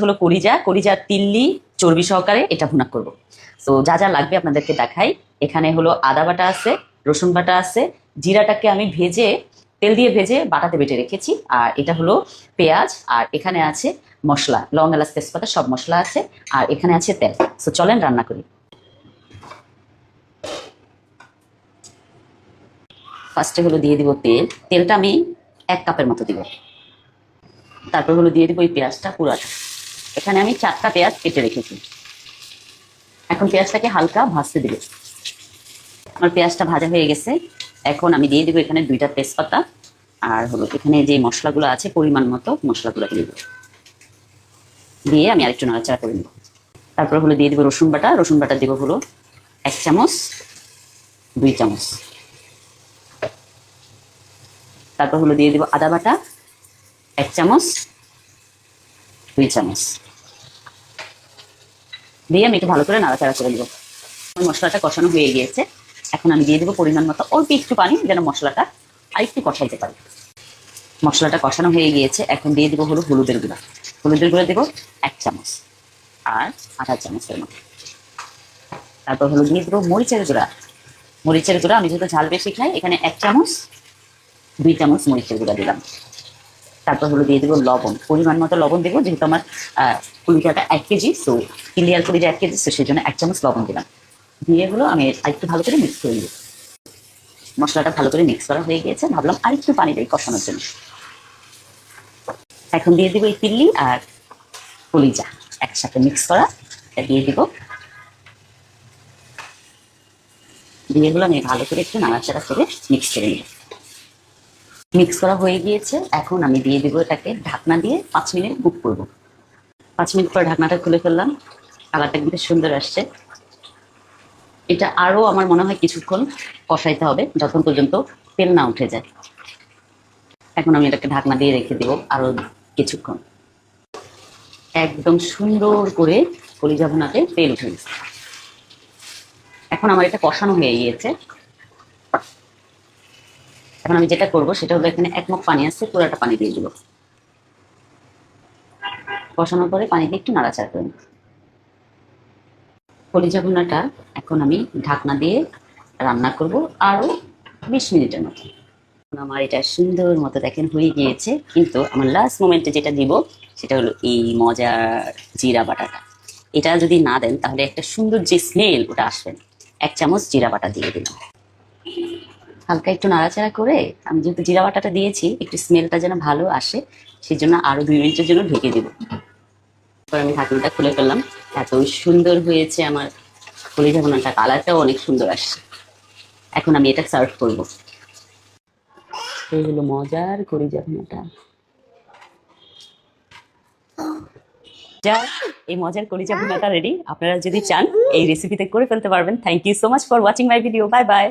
হলো কলিজা, কলিজা তিল্লি চর্বি সহকারে এটা ভুনা করব। তো যা যা লাগবে আপনাদেরকে দেখাই। এখানে হলো আদা বাটা আছে, রসুন বাটা আছে, জিরাটাকে আমি ভেজে তেল দিয়ে ভেজে বাটাতে বেটে রেখেছি। আর এটা হলো পেঁয়াজ, আর এখানে আছে মশলা, লং এলাচ তেজপাতা সব মশলা আছে, আর এখানে আছে তেল। তো চলেন রান্না করি। ফার্স্টে হলো দিয়ে দিব তেল। তেলটা আমি 1 কাপের মতো দিব। তারপর হলো দিয়ে দিব এই পেঁয়াজটা পুরাটা। এখানে আমি 4টা পেঁয়াজ কেটে রেখেছি। এখন পেঁয়াজটাকে হালকা ভাজতে দিব। আমার পেঁয়াজটা ভাজা হয়ে গেছে। এখন আমি দিয়ে দিব এখানে 2টা তেজপাতা, আর হলো এখানে যে মশলাগুলো আছে পরিমাণ মতো মশলাগুলো দিয়ে দিব। দিয়ে আমি আরেকটু নাড়াচাড়া করে নিব। তারপর হলো দিয়ে দিব রসুন বাটা। রসুন বাটা দিব হলো 1 চামচ, 2 চামচ। তারপর হলো দিয়ে দিব আদা বাটা 1 চামচ, 2 চামচ। দিয়ে আমি একটু ভালো করে নাড়াচাড়া করে নিব। মশলাটা কষানো হয়ে গিয়েছে। এখন আমি দিয়ে দেবো পরিমাণ মতো অল্প একটু পানি, যেন মশলাটা আরেকটু কষাইতে পারি। মশলাটা কষানো হয়ে গিয়েছে। এখন দিয়ে দেবো হলো হলুদের গুঁড়া। হলুদের গুঁড়া দেবো 1 চামচ আর আধা চামচের মতো। তারপর হলো দিয়ে দেবো মরিচের গুঁড়া। মরিচের গুঁড়া আমি যেহেতু ঝাল বেশি খাই, এখানে 1 চামচ, 2 চামচ মরিচের গুঁড়া দিলাম। তারপর হলো দিয়ে দেবো লবণ, পরিমাণ মতো লবণ দেবো, যেহেতু আমার কলিজাটা 1 কেজি, তো ক্লিয়ার কলিজা 1 কেজি, তো সেই জন্য 1 চামচ লবণ দিলাম। দিয়ে হলো আমি আরেকটু ভালো করে মিক্স করে নিব। মশলাটা ভালো করে মিক্স করা হয়ে গিয়েছে, ভাবলাম আরেকটু পানি দেই কষানোর জন্য। এখন দিয়ে দিব এই তিল্লি আর কলিজা একসাথে মিক্স করা, এটা দিয়ে দিব। দিয়ে হলো আমি ভালো করে একটু নাড়াচাড়া করে মিক্স করে নিব। মিক্স করা হয়ে গিয়েছে। এখন আমি দিয়ে দিব এটাকে ঢাকনা দিয়ে 5 মিনিট কুক করব। 5 মিনিট পর ঢাকনাটা খুলে ফেললাম। কালারটা কিন্তু সুন্দর আসছে। এটা আরো আমার মনে হয় কিছুক্ষণ কষাইতে হবে, যতক্ষণ পর্যন্ত তেল না উঠে যায়। এখন আমি এটাকে ঢাকনা দিয়ে রেখে দিব আরো কিছুক্ষণ। একদম সুন্দর করে কলিজা ভুনাতে তেল উঠে গেছে। এখন আমার এটা কষানো হয়ে গিয়েছে। এখন আমি যেটা করব সেটা হলো, এখানে 1 মগ পানি আছে, পুরোটা পানি দিয়ে দিব। কষানোর পরে পানি দিয়ে একটু নাড়াচাড়া করে নিব। কলিজা ভুনাটা এখন আমি ঢাকনা দিয়ে রান্না করব আরো 20 মিনিটের মতো। আমার এটা সুন্দর মতো দেখেন হয়ে গিয়েছে, কিন্তু আমার লাস্ট মোমেন্টে যেটা দিব সেটা হলো এই মজার জিরা বাটাটা। এটা যদি না দেন তাহলে একটা সুন্দর যে স্মেল ওটা আসবে না। 1 চামচ জিরা বাটা দিয়ে দিলাম। হালকা একটু নাড়াচাড়া করে, আমি যেহেতু জিরা বাটাটা দিয়েছি একটু স্মেলটা যেন ভালো আসে, সেই জন্য আরো 2 মিনিটের জন্য ঢেকে দিব। তারপর আমি ঢাকনাটা খুলে ফেললাম। এত সুন্দর হয়েছে আমার কলিজা ভুনাটা, কালারটাও অনেক সুন্দর আসছে। এখন আমি এটা সার্ভ করব। এই হলো মজার কলিজা ভুনাটা। যা, এই মজার কলিজা ভুনাটা রেডি। আপনারা যদি চান এই রেসিপিতে করে ফেলতে পারবেন। Thank you so much for watching my video. Bye by.